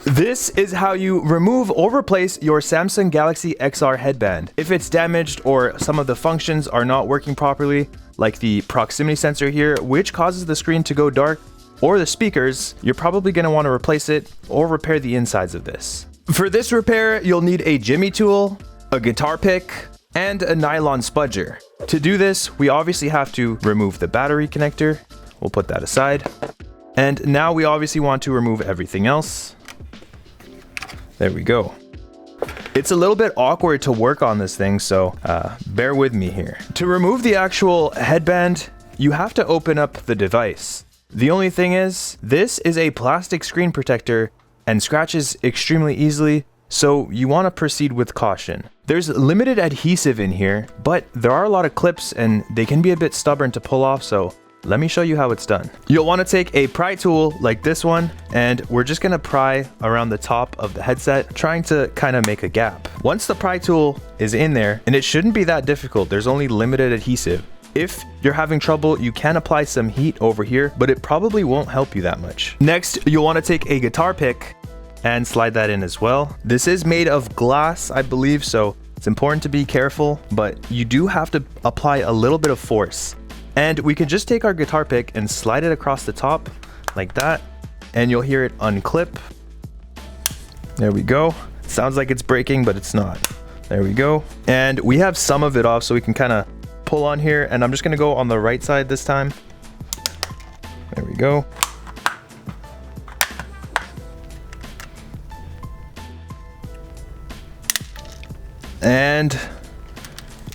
This is how you remove or replace your Samsung Galaxy XR headband. If it's damaged or some of the functions are not working properly, like the proximity sensor here, which causes the screen to go dark, or the speakers, you're probably going to want to replace it or repair the insides of this. For this repair, you'll need a jimmy tool, a guitar pick, and a nylon spudger. To do this, we obviously have to remove the battery connector. We'll put that aside. And now we obviously want to remove everything else. There we go. It's a little bit awkward to work on this thing, so bear with me here. To remove the actual headband, you have to open up the device. The only thing is, this is a plastic screen protector and scratches extremely easily, so you want to proceed with caution. There's limited adhesive in here, but there are a lot of clips and they can be a bit stubborn to pull off, so let me show you how it's done. You'll want to take a pry tool like this one, and we're just going to pry around the top of the headset, trying to kind of make a gap. Once the pry tool is in there, and it shouldn't be that difficult, there's only limited adhesive. If you're having trouble, you can apply some heat over here, but it probably won't help you that much. Next, you'll want to take a guitar pick and slide that in as well. This is made of glass, I believe, so it's important to be careful, but you do have to apply a little bit of force. And we can just take our guitar pick and slide it across the top like that, and you'll hear it unclip. There we go. Sounds like it's breaking, but it's not. There we go. And we have some of it off, so we can kind of pull on here, and I'm just going to go on the right side this time. There we go. And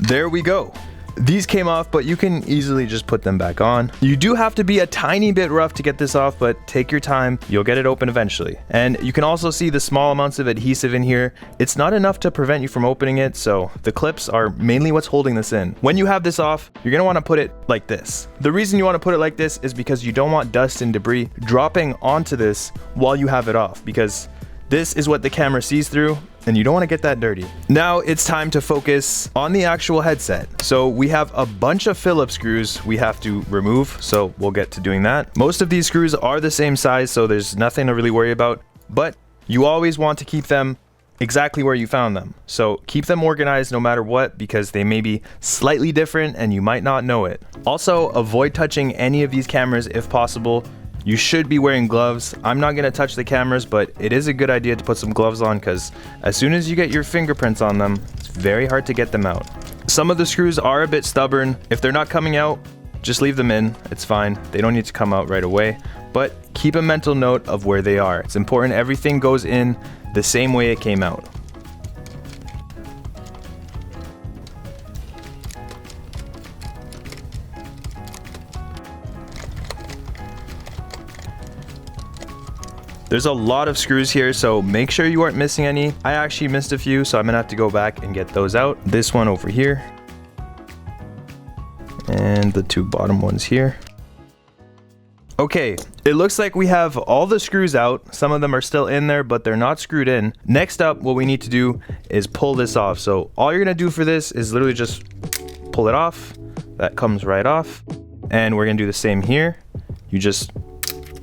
there we go. These came off, but you can easily just put them back on. You do have to be a tiny bit rough to get this off, but take your time. You'll get it open eventually. And you can also see the small amounts of adhesive in here. It's not enough to prevent you from opening it, so the clips are mainly what's holding this in. When you have this off, you're gonna wanna put it like this. The reason you wanna put it like this is because you don't want dust and debris dropping onto this while you have it off, because this is what the camera sees through, and you don't want to get that dirty. Now it's time to focus on the actual headset. So we have a bunch of Phillips screws we have to remove, so we'll get to doing that. Most of these screws are the same size, so there's nothing to really worry about, but you always want to keep them exactly where you found them. So keep them organized no matter what, because they may be slightly different and you might not know it. Also, avoid touching any of these cameras if possible. You should be wearing gloves. I'm not gonna touch the cameras, but it is a good idea to put some gloves on, because as soon as you get your fingerprints on them, it's very hard to get them out. Some of the screws are a bit stubborn. If they're not coming out, just leave them in. It's fine. They don't need to come out right away, but keep a mental note of where they are. It's important everything goes in the same way it came out. There's a lot of screws here, so make sure you aren't missing any. I actually missed a few, so I'm gonna have to go back and get those out. This one over here. And the two bottom ones here. Okay, it looks like we have all the screws out. Some of them are still in there, but they're not screwed in. Next up, what we need to do is pull this off. So all you're gonna do for this is literally just pull it off. That comes right off. And we're gonna do the same here. You just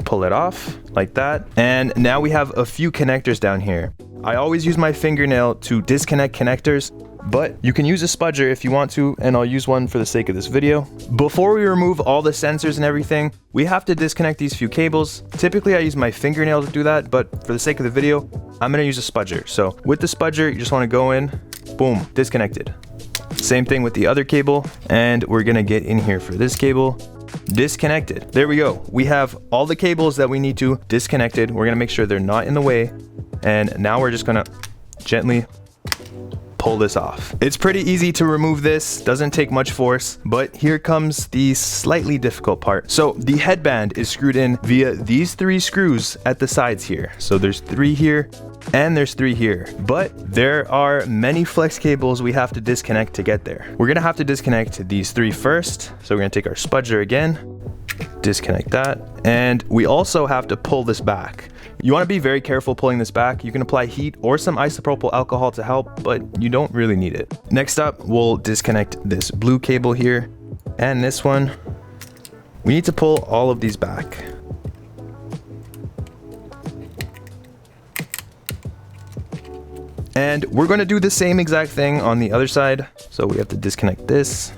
pull it off like that, and now we have a few connectors down here. I always use my fingernail to disconnect connectors, but you can use a spudger if you want to, and I'll use one for the sake of this video. Before we remove all the sensors and everything, we have to disconnect these few cables. Typically I use my fingernail to do that, but for the sake of the video, I'm gonna use a spudger. So with the spudger, you just wanna go in, boom, disconnected. Same thing with the other cable, and we're gonna get in here for this cable. Disconnected. There we go. We have all the cables that we need to disconnected. We're gonna make sure they're not in the way, and now we're just gonna gently pull this off. It's pretty easy to remove this, doesn't take much force, but here comes the slightly difficult part. So the headband is screwed in via these three screws at the sides here. So there's 3 here and there's 3 here, but there are many flex cables we have to disconnect to get there. We're gonna have to disconnect these 3 first. So we're gonna take our spudger again, disconnect that, and we also have to pull this back. You want to be very careful pulling this back. You can apply heat or some isopropyl alcohol to help, but you don't really need it. Next up, we'll disconnect this blue cable here and this one. We need to pull all of these back. And we're going to do the same exact thing on the other side. So we have to disconnect this.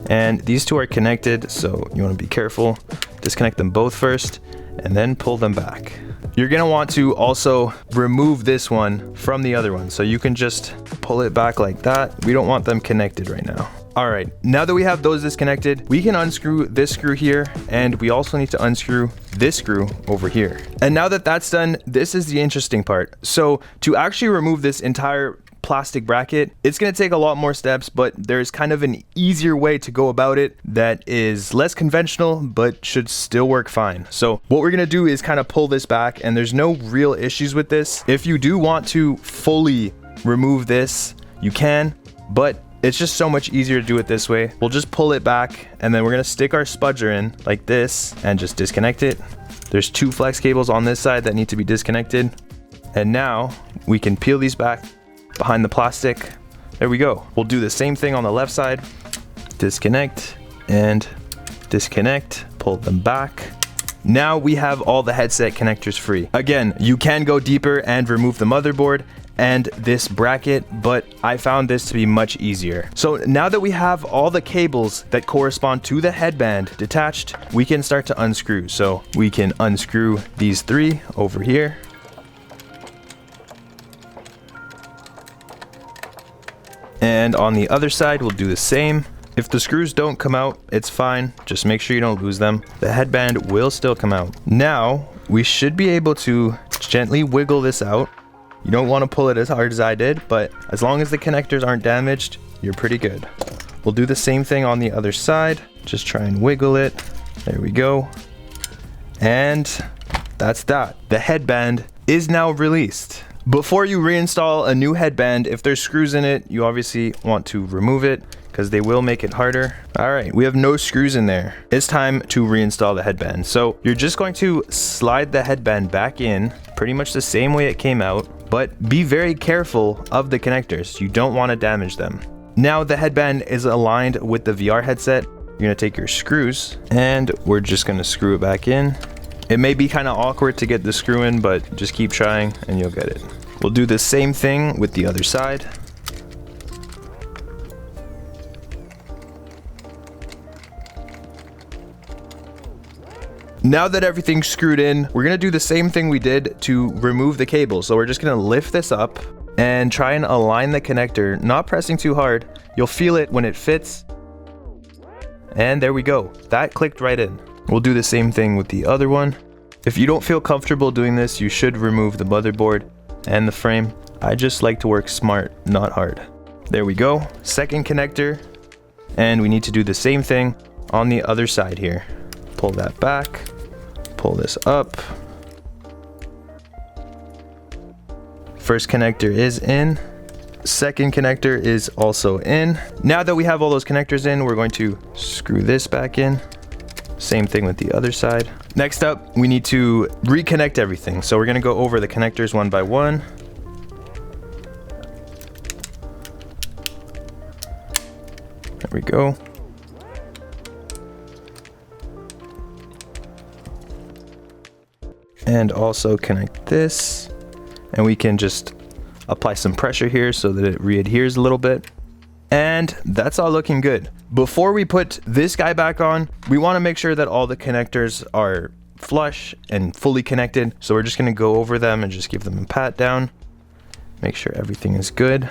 And these two are connected, so you want to be careful. Disconnect them both first and then pull them back. You're going to want to also remove this one from the other one. So you can just pull it back like that. We don't want them connected right now. All right, now that we have those disconnected, we can unscrew this screw here, and we also need to unscrew this screw over here. And now that that's done, this is the interesting part. So to actually remove this entire plastic bracket, it's going to take a lot more steps, but there's kind of an easier way to go about it that is less conventional, but should still work fine. So what we're going to do is kind of pull this back, and there's no real issues with this. If you do want to fully remove this, you can, but it's just so much easier to do it this way. We'll just pull it back, and then we're going to stick our spudger in like this and just disconnect it. There's 2 flex cables on this side that need to be disconnected. And now we can peel these back behind the plastic. There we go. We'll do the same thing on the left side. Disconnect and disconnect, pull them back. Now we have all the headset connectors free. Again, you can go deeper and remove the motherboard and this bracket, but I found this to be much easier. So now that we have all the cables that correspond to the headband detached, we can start to unscrew. So we can unscrew these 3 over here. And on the other side, we'll do the same. If the screws don't come out, it's fine. Just make sure you don't lose them. The headband will still come out. Now, we should be able to gently wiggle this out. You don't want to pull it as hard as I did, but as long as the connectors aren't damaged, you're pretty good. We'll do the same thing on the other side. Just try and wiggle it. There we go. And that's that. The headband is now released. Before you reinstall a new headband, if there's screws in it, you obviously want to remove it because they will make it harder. All right, we have no screws in there. It's time to reinstall the headband. So you're just going to slide the headband back in pretty much the same way it came out, but be very careful of the connectors. You don't want to damage them. Now the headband is aligned with the VR headset. You're gonna take your screws and we're just gonna screw it back in. It may be kind of awkward to get the screw in, but just keep trying and you'll get it. We'll do the same thing with the other side. Now that everything's screwed in, we're gonna do the same thing we did to remove the cable. So we're just gonna lift this up and try and align the connector, not pressing too hard. You'll feel it when it fits. And there we go. That clicked right in. We'll do the same thing with the other one. If you don't feel comfortable doing this, you should remove the motherboard and the frame. I just like to work smart, not hard. There we go. Second connector. And we need to do the same thing on the other side here. Pull that back. Pull this up. First connector is in. Second connector is also in. Now that we have all those connectors in, we're going to screw this back in. Same thing with the other side. Next up, we need to reconnect everything. So we're gonna go over the connectors one by one. There we go. And also connect this. And we can just apply some pressure here so that it re-adheres a little bit. And that's all looking good. Before we put this guy back on, we want to make sure that all the connectors are flush and fully connected. So we're just going to go over them and just give them a pat down. Make sure everything is good.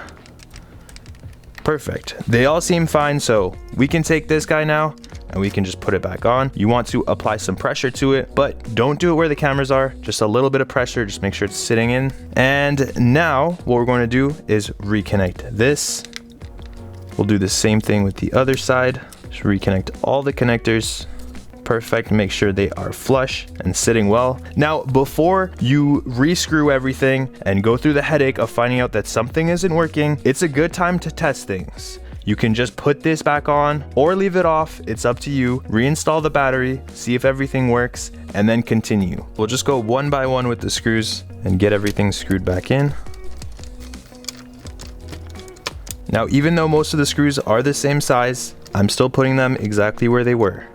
Perfect. They all seem fine, so we can take this guy now and we can just put it back on. You want to apply some pressure to it, but don't do it where the cameras are. Just a little bit of pressure, just make sure it's sitting in. And now what we're going to do is reconnect this. We'll do the same thing with the other side. Just reconnect all the connectors. Perfect. Make sure they are flush and sitting well. Now, before you re-screw everything and go through the headache of finding out that something isn't working, it's a good time to test things. You can just put this back on or leave it off. It's up to you. Reinstall the battery, see if everything works, and then continue. We'll just go one by one with the screws and get everything screwed back in. Now, even though most of the screws are the same size, I'm still putting them exactly where they were.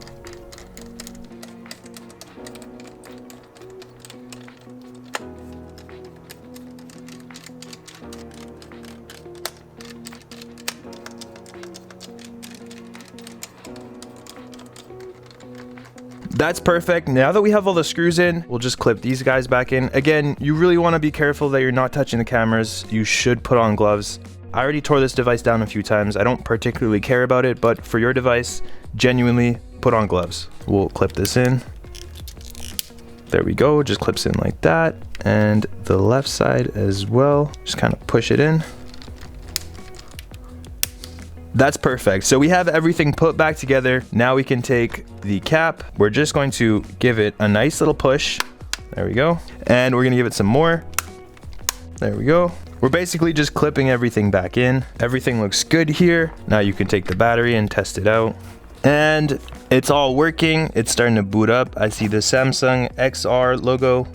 That's perfect. Now that we have all the screws in, we'll just clip these guys back in. Again, you really want to be careful that you're not touching the cameras. You should put on gloves. I already tore this device down a few times. I don't particularly care about it, but for your device, genuinely put on gloves. We'll clip this in. There we go, just clips in like that. And the left side as well, just kind of push it in. That's perfect. So we have everything put back together. Now we can take the cap. We're just going to give it a nice little push. There we go. And we're gonna give it some more. There we go. We're basically just clipping everything back in. Everything looks good here. Now you can take the battery and test it out. And it's all working. It's starting to boot up. I see the Samsung XR logo.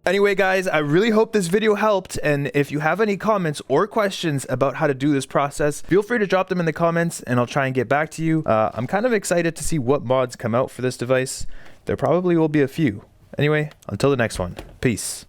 Anyway, guys, I really hope this video helped. And if you have any comments or questions about how to do this process, feel free to drop them in the comments and I'll try and get back to you. I'm kind of excited to see what mods come out for this device. There probably will be a few. Anyway, until the next one, peace.